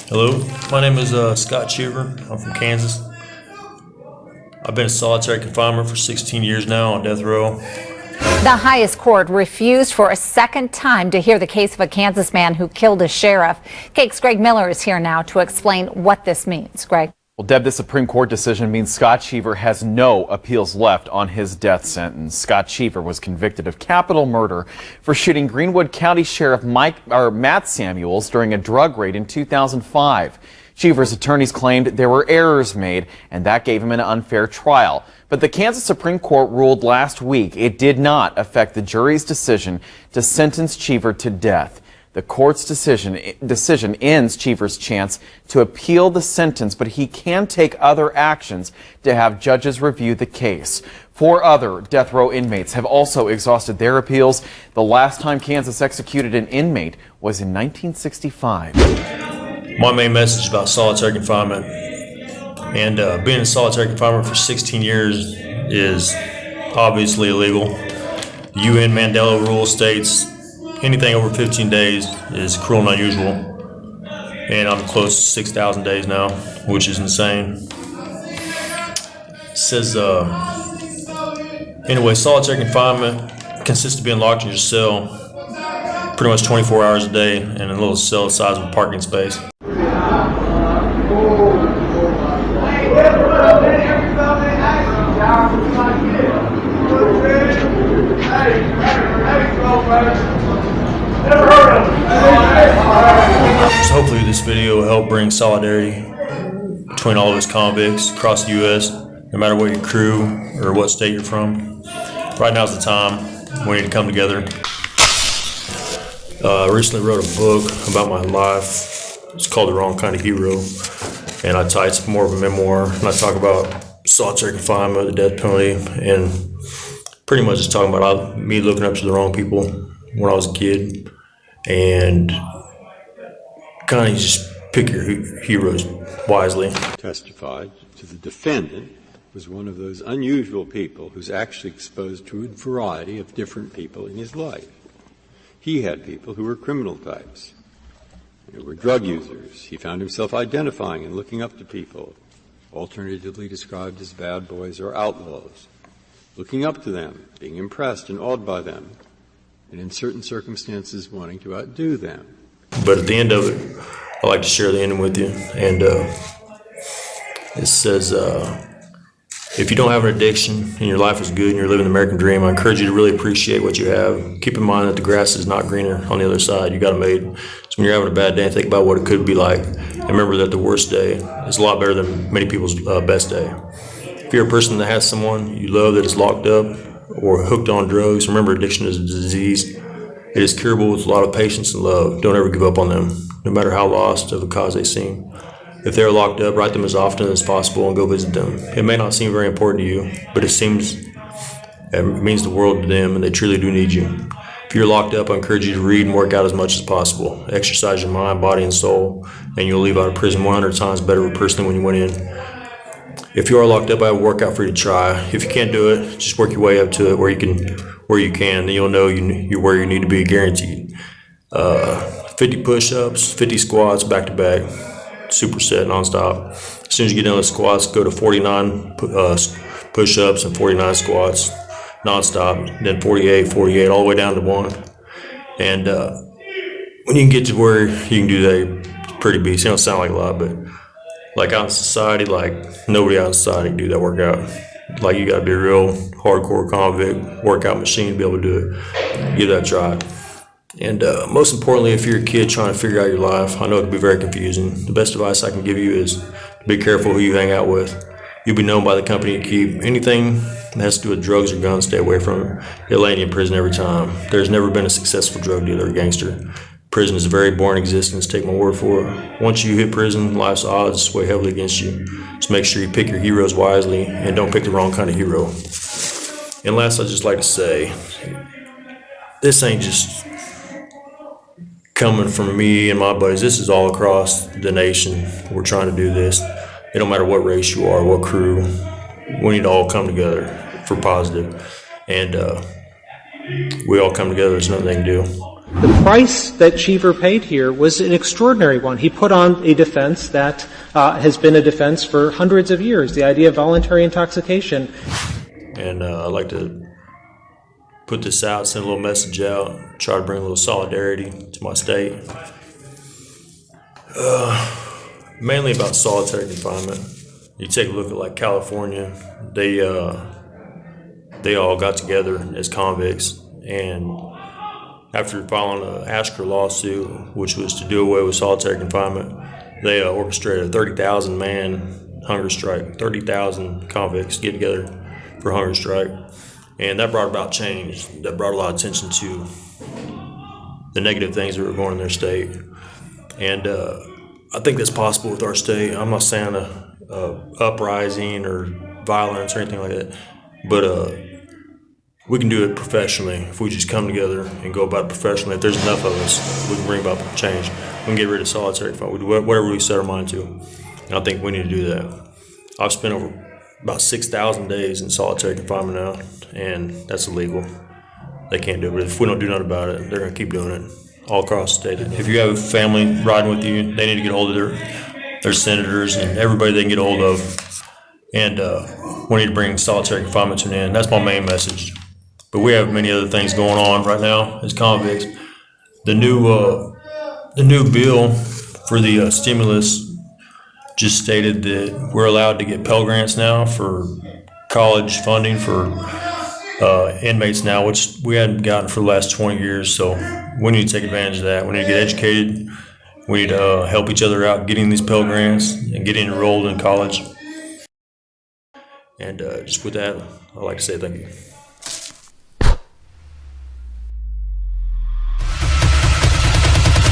Hello, my name is Scott Cheever. I'm from Kansas. I've been in solitary confinement for 16 years now on death row. The highest court refused for a second time to hear the case of a Kansas man who killed a sheriff. KAKE's Greg Miller is here now to explain what this means. Greg. Well, Deb, this Supreme Court decision means Scott Cheever has no appeals left on his death sentence. Scott Cheever was convicted of capital murder for shooting Greenwood County Sheriff Matt Samuels during a drug raid in 2005. Cheever's attorneys claimed there were errors made, and that gave him an unfair trial. But the Kansas Supreme Court ruled last week it did not affect the jury's decision to sentence Cheever to death. The court's decision ends Cheever's chance to appeal the sentence, but he can take other actions to have judges review the case. 4 other death row inmates have also exhausted their appeals. The last time Kansas executed an inmate was in 1965. My main message is about solitary confinement. And being in solitary confinement for 16 years is obviously illegal. The UN Mandela rule states anything over 15 days is cruel and unusual. And I'm close to 6,000 days now, which is insane. It says, anyway, solitary confinement consists of being locked in your cell pretty much 24 hours a day in a little cell the size of a parking space. So hopefully this video will help bring solidarity between all of us convicts across the U.S., no matter what your crew or what state you're from. Right now's the time. We need to come together. I recently wrote a book about my life. It's called The Wrong Kind of Hero. And it's more of a memoir. And I talk about solitary confinement, the death penalty, and pretty much just talking about me looking up to the wrong people when I was a kid. And kind of just pick your heroes wisely. Testified to the defendant was one of those unusual people who's actually exposed to a variety of different people in his life. He had people who were criminal types, who were drug users. He found himself identifying and looking up to people, alternatively described as bad boys or outlaws, looking up to them, being impressed and awed by them, and in certain circumstances wanting to outdo them. But at the end of it, I like to share the ending with you. And it says, if you don't have an addiction and your life is good and you're living the American dream, I encourage you to really appreciate what you have. Keep in mind that the grass is not greener on the other side. You got it made. So when you're having a bad day, think about what it could be like. And remember that the worst day is a lot better than many people's best day. If you're a person that has someone you love that is locked up or hooked on drugs, remember addiction is a disease. It is curable with a lot of patience and love. Don't ever give up on them, no matter how lost of a cause they seem. If they're locked up, write them as often as possible and go visit them. It may not seem very important to you, but it means the world to them, and they truly do need you. If you're locked up, I encourage you to read and work out as much as possible. Exercise your mind, body, and soul, and you'll leave out of prison 100 times better of a person than when you went in. If you are locked up, I have a workout for you to try. If you can't do it, just work your way up to it where you can, then you'll know you're where you need to be, guaranteed. 50 push-ups, 50 squats, back-to-back, superset, nonstop. As soon as you get done with squats, go to 49 push-ups and 49 squats, nonstop, then 48, all the way down to 1. And when you can get to where you can do that, it's pretty beast. It don't sound like a lot, but like out in society, like nobody out in society can do that workout. Like you gotta be a real hardcore convict workout machine to be able to do it. Give that a try. And most importantly, if you're a kid trying to figure out your life, I know it can be very confusing. The best advice I can give you is be careful who you hang out with. You'll be known by the company you keep. Anything that has to do with drugs or guns, stay away from it. They'll land you in prison every time. There's never been a successful drug dealer or gangster. Prison is a very boring existence, take my word for it. Once you hit prison, life's odds sway heavily against you. So make sure you pick your heroes wisely and don't pick the wrong kind of hero. And last, I'd just like to say, this ain't just coming from me and my buddies. This is all across the nation. We're trying to do this. It don't matter what race you are, what crew. We need to all come together for positive. And we all come together. There's nothing to do. The price that Cheever paid here was an extraordinary one. He put on a defense that has been a defense for hundreds of years, the idea of voluntary intoxication. And I'd like to put this out, send a little message out, try to bring a little solidarity to my state. Mainly about solitary confinement. You take a look at like California, they all got together as convicts, and after filing an Asher lawsuit, which was to do away with solitary confinement, they orchestrated a 30,000 man hunger strike. 30,000 convicts get together for a hunger strike, and that brought about change. That brought a lot of attention to the negative things that were going in their state, and I think that's possible with our state. I'm not saying a uprising or violence or anything like that, but we can do it professionally if we just come together and go about it professionally. If there's enough of us, we can bring about change. We can get rid of solitary confinement. We do whatever we set our mind to, and I think we need to do that. I've spent over about 6,000 days in solitary confinement now, and that's illegal. They can't do it, but if we don't do nothing about it, they're going to keep doing it all across the state. If you have a family riding with you, they need to get a hold of their senators and everybody they can get a hold of, and we need to bring solitary confinement to an end. That's my main message. But we have many other things going on right now as convicts. The new bill for the stimulus just stated that we're allowed to get Pell Grants now for college funding for inmates now, which we hadn't gotten for the last 20 years. So we need to take advantage of that. We need to get educated. We need to help each other out getting these Pell Grants and getting enrolled in college. And just with that, I'd like to say thank you.